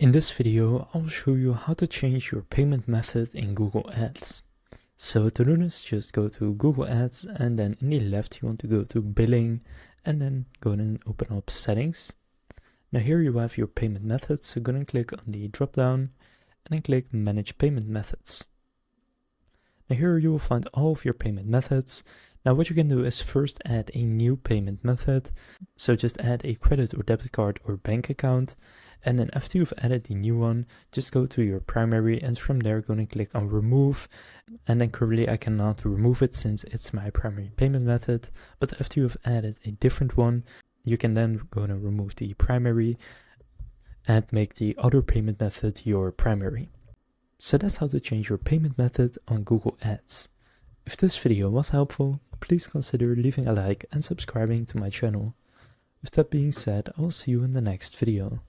In this video, I'll show you how to change your payment method in Google Ads. So to do this, just go to Google Ads and then in the left you want to go to Billing and then go and open up Settings. Now here you have your payment methods, so go and click on the drop down and then click Manage Payment Methods. Now here you will find all of your payment methods. Now what you can do is first add a new payment method. So just add a credit or debit card or bank account. And then after you've added the new one, just go to your primary and from there go and click on remove. And then currently I cannot remove it since it's my primary payment method. But after you've added a different one, you can then go and remove the primary and make the other payment method your primary. So that's how to change your payment method on Google Ads. If this video was helpful, please consider leaving a like and subscribing to my channel. With that being said, I will see you in the next video.